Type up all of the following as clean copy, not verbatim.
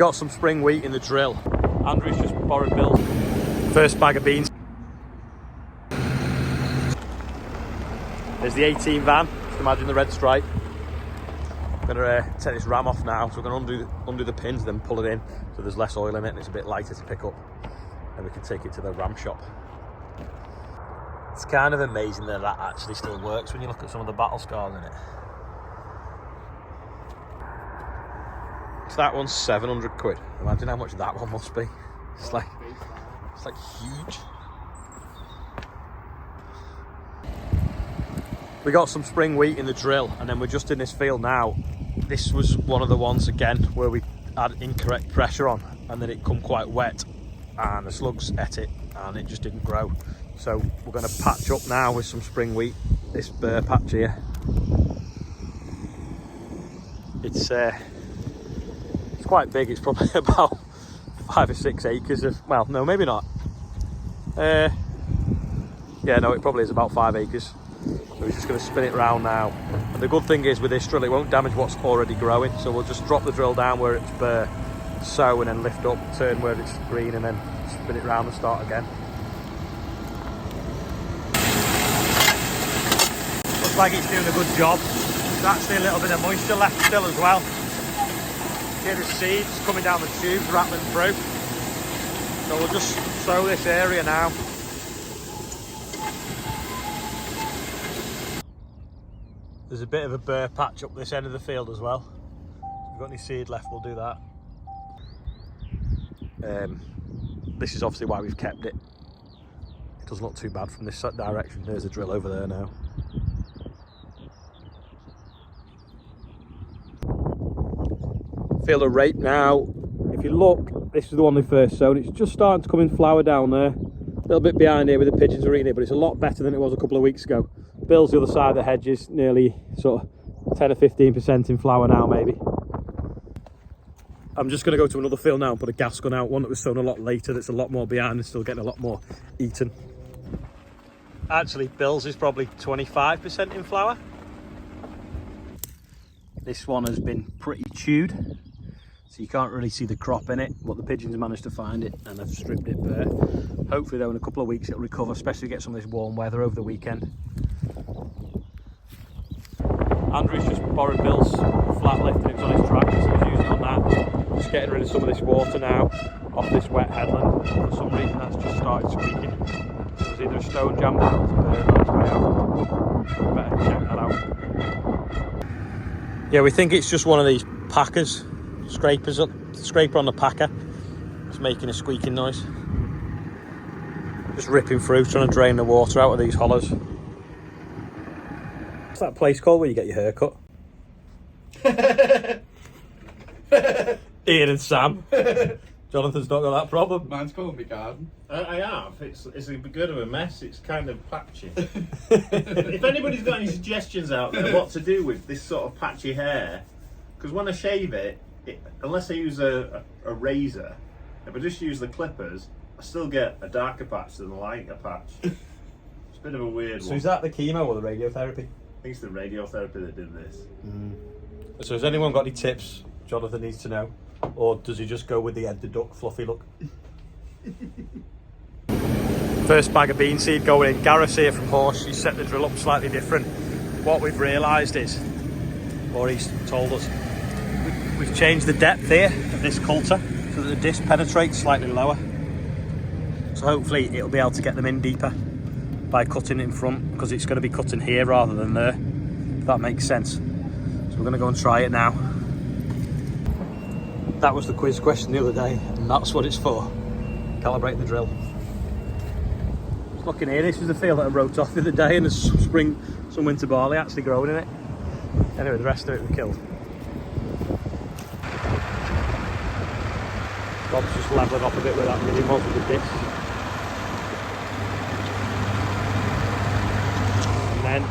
Got some spring wheat in the drill. Andrew's just borrowed Bill's first bag of beans. There's the 18 van. Just imagine the red stripe. I'm gonna take this ram off now, so we're gonna undo the pins, then pull it in, so there's less oil in it and it's a bit lighter to pick up. And we can take it to the ram shop. It's kind of amazing that that actually still works when you look at some of the battle scars in it. So that one's 700 quid. Imagine how much that one must be. It's like huge. We got some spring wheat in the drill, and then we're just in this field now. This was one of the ones again where we had incorrect pressure on, and then it come quite wet, and the slugs ate it, and it just didn't grow. So we're going to patch up now with some spring wheat. This burr patch here. It's quite big. It's probably about 5 or 6 acres of, well, no, maybe not. Yeah, no, it probably is about 5 acres. So we're just going to spin it round now. And the good thing is with this drill, it won't damage what's already growing. So we'll just drop the drill down where it's bare, sow, and then lift up, turn where it's green, and then spin it round and start again. Looks like it's doing a good job. There's actually a little bit of moisture left still as well. Here the seeds coming down the tubes, rattling through. So we'll just sow this area now. There's a bit of a bare patch up this end of the field as well. If we've got any seed left, we'll do that. This is obviously why we've kept it. It doesn't look too bad from this direction. There's a drill over there now. Field of rape now. If you look, this is the one we first sown. It's just starting to come in flower down there. A little bit behind here where the pigeons are eating it, but it's a lot better than it was a couple of weeks ago. Bill's the other side of the hedges, nearly sort of 10 or 15% in flower now maybe. I'm just going to go to another field now and put a gas gun out, one that was sown a lot later, that's a lot more behind and still getting a lot more eaten. Actually, Bill's is probably 25% in flower. This one has been pretty chewed, so you can't really see the crop in it, but the pigeons managed to find it and have stripped it bare. Hopefully though in a couple of weeks it'll recover, especially get some of this warm weather over the weekend. Andrew's just borrowed Bill's flat lift and it was on his tractor, so he's using it on that. Just getting rid of some of this water now off this wet headland. For some reason that's just started squeaking. There's either a stone jammed out or it's way out. Better check that out. Yeah, we think it's just one of these packers, scraper on the packer. It's making a squeaking noise. Just ripping through, trying to drain the water out of these hollows. What's that place called where you get your hair cut? Ian and Sam. Jonathan's not got that problem. Mine's called my garden. I have. It's a bit of a mess. It's kind of patchy. If anybody's got any suggestions out there what to do with this sort of patchy hair, because when I shave it, unless I use a razor, if I just use the clippers, I still get a darker patch than a lighter patch. It's a bit of a weird one. So is that the chemo or the radiotherapy? I think it's the radiotherapy that did this. So has anyone got any tips Jonathan needs to know? Or does he just go with the Ed the Duck fluffy look? First bag of bean seed going in. Gareth's here from Horse. He's set the drill up slightly different. What we've realised is, or he's told us, we've changed the depth here of this coulter so that the disc penetrates slightly lower. So hopefully it'll be able to get them in deeper by cutting in front, because it's going to be cutting here rather than there, if that makes sense. So we're going to go and try it now. That was the quiz question the other day, and that's what it's for. Calibrate the drill. Just looking here, this is the field that I wrote off the other day, and there's some winter barley actually growing in it. Anyway, the rest of it we killed. Rob's just levelling off a bit where that mini was with the disc. And then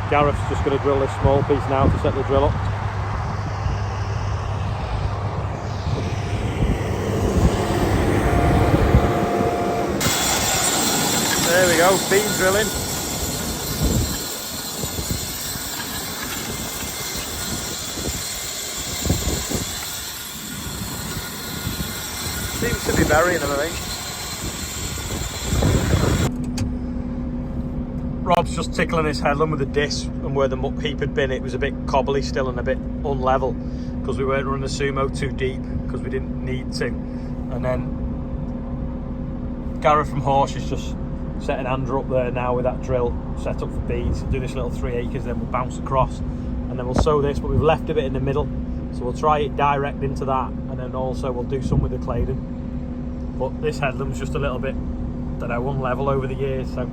Gareth's just going to drill this small piece now to set the drill up. There we go, beam drilling. seems to be burying them, I think. Rob's just tickling his headland with a disc, and where the muck heap had been, it was a bit cobbly still and a bit unlevel because we weren't running the sumo too deep because we didn't need to. And then Gareth from Horse is just setting Andrew up there now with that drill set up for beads. Do this little 3 acres, then we'll bounce across and then we'll sow this, but we've left a bit in the middle, so we'll try it direct into that, and then also we'll do some with the claydon. But this headland's just a little bit, don't know, unlevel over the years, so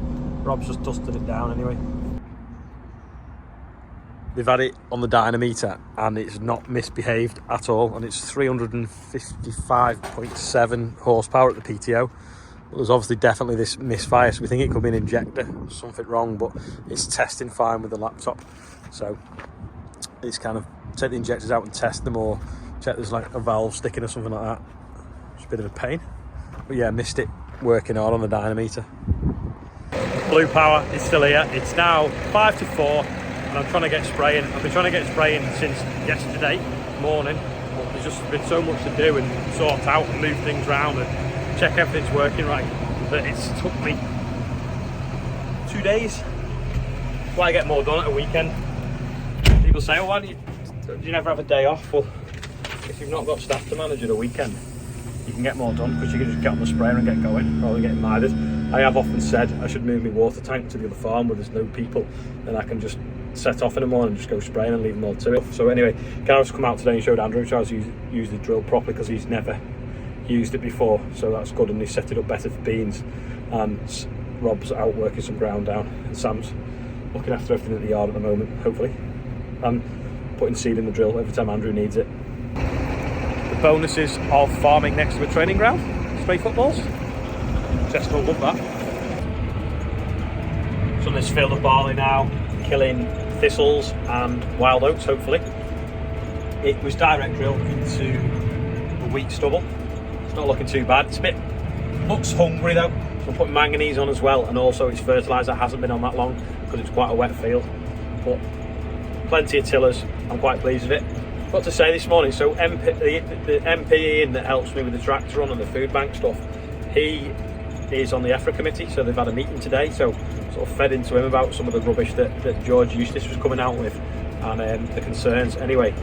Rob's just dusted it down anyway. They've had it on the dynameter and it's not misbehaved at all, and it's 355.7 horsepower at the PTO. Well, there's obviously definitely this misfire, so we think it could be an injector, something wrong, but it's testing fine with the laptop. So it's kind of take the injectors out and test them, or check there's like a valve sticking or something like that. It's a bit of a pain, but yeah, missed it working hard on the dynameter. Blue power is still here. It's now 5 to 4 and I'm trying to get spraying. I've been trying to get spraying since yesterday morning, but there's just been so much to do and sort out and move things around and check everything's working right that it's took me 2 days. Why I get more done at a weekend. People say, oh, why do you never have a day off? Well, if you've not got staff to manage at a weekend, you can get more done because you can just get on the sprayer and get going rather than getting mithered. I have often said I should move my water tank to the other farm where there's no people, and I can just set off in the morning and just go spraying and leave them all to it. So anyway, Gareth's come out today and showed Andrew how to use the drill properly because he's never used it before, so that's good, and he set it up better for beans. And Rob's out working some ground down, and Sam's looking after everything at the yard at the moment, hopefully, and putting seed in the drill every time Andrew needs it. The bonuses of farming next to a training ground: stray footballs. Chestnut love that. So on this field of barley now, killing thistles and wild oats, hopefully. It was direct drill into the wheat stubble. It's not looking too bad. It's a bit, looks hungry though. So I'm putting manganese on as well, and also its fertiliser hasn't been on that long because it's quite a wet field. But plenty of tillers, I'm quite pleased with it. What to say this morning, so the MP Ian that helps me with the tractor on and the food bank stuff, he is on the EFRA committee, so they've had a meeting today, so sort of fed into him about some of the rubbish that George Eustace was coming out with and the concerns. Anyway,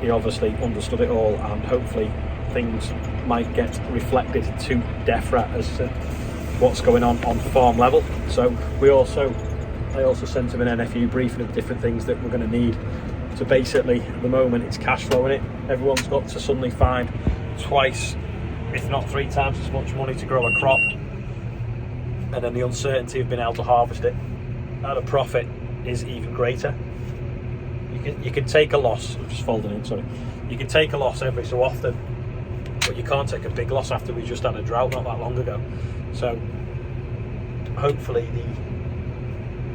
he obviously understood it all, and hopefully things might get reflected to DEFRA as to what's going on farm level. So I also sent him an NFU briefing of different things that we're going to need. So basically, at the moment, it's cash flowing it. Everyone's got to suddenly find twice, if not 3 times as much money to grow a crop, and then the uncertainty of being able to harvest it at a profit is even greater. You can take a loss. I'm just folding in, sorry. You can take a loss every so often, but you can't take a big loss after we just had a drought not that long ago. So hopefully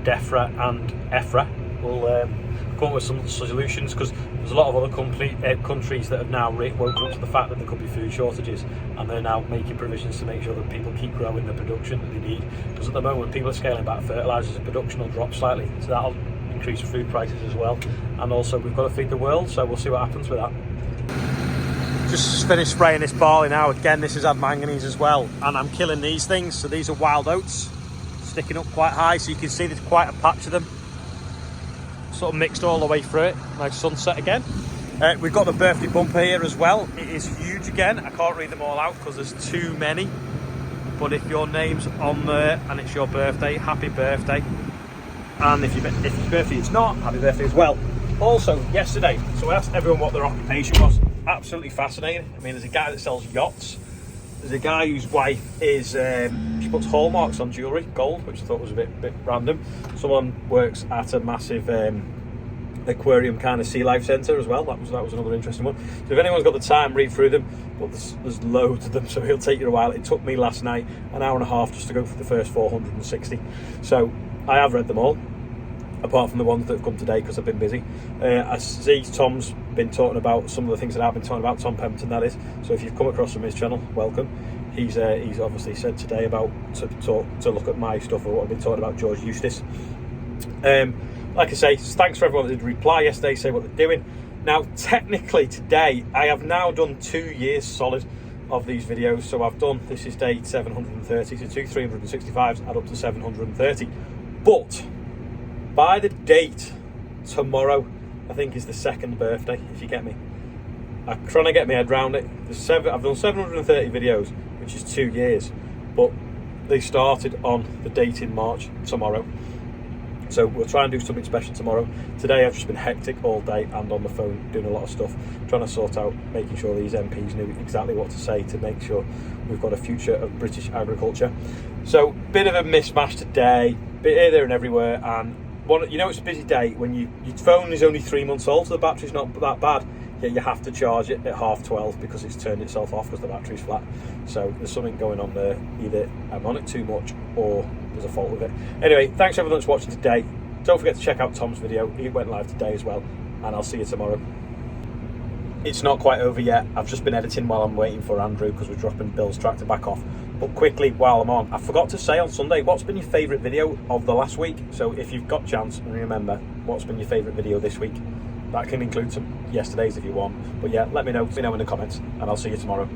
the DEFRA and EFRA will come up with some solutions, because there's a lot of other countries that have now woken up to the fact that there could be food shortages, and they're now making provisions to make sure that people keep growing the production that they need, because at the moment people are scaling back fertilisers and production will drop slightly, so that'll increase food prices as well. And also we've got to feed the world, so we'll see what happens with that. Just finished spraying this barley now. Again, this has had manganese as well, and I'm killing these things. So these are wild oats sticking up quite high, so you can see there's quite a patch of them sort of mixed all the way through it. Nice sunset again. We've got the birthday bumper here as well. It is huge again. I can't read them all out because there's too many, but if your name's on there and it's your birthday, happy birthday. And if your birthday is not, happy birthday as well. Also yesterday, so I asked everyone what their occupation was. Absolutely fascinating. I mean, there's a guy that sells yachts. There's a guy whose wife is she puts hallmarks on jewellery, gold, which I thought was a bit random. Someone works at a massive aquarium kind of sea life centre as well. That was another interesting one. So if anyone's got the time, read through them. But there's loads of them, so it'll take you a while. It took me last night an hour and a half just to go for the first 460. So I have read them all, apart from the ones that have come today because I've been busy. I see Tom's been talking about some of the things that I've been talking about, Tom Pemberton that is. So if you've come across from his channel, welcome. He's obviously said today about to look at my stuff or what I've been talking about, George Eustace. Like I say, thanks for everyone that did reply yesterday, say what they're doing. Now technically today I have now done 2 years solid. of these videos. So I've done, this is day 730, so 2 365s add up to 730. But by the date tomorrow, I think is the second birthday, if you get me. I'm trying to get my head around it. I've done 730 videos, which is 2 years, but they started on the date in March, tomorrow. So we'll try and do something special tomorrow. Today I've just been hectic all day and on the phone doing a lot of stuff, trying to sort out, making sure these MPs knew exactly what to say to make sure we've got a future of British agriculture. So bit of a mismatch today, bit here, there and everywhere, and it's a busy day when your phone is only 3 months old, so the battery's not that bad, yet you have to charge it at 12:30 because it's turned itself off because the battery's flat. So there's something going on there. Either I'm on it too much or there's a fault with it. Anyway, thanks everyone that's watching today. Don't forget to check out Tom's video. He went live today as well, and I'll see you tomorrow. It's not quite over yet. I've just been editing while I'm waiting for Andrew because we're dropping Bill's tractor back off. But quickly, while I'm on, I forgot to say on Sunday, what's been your favourite video of the last week? So if you've got chance, and remember, what's been your favourite video this week? That can include some yesterday's if you want. But yeah, let me know in the comments, and I'll see you tomorrow.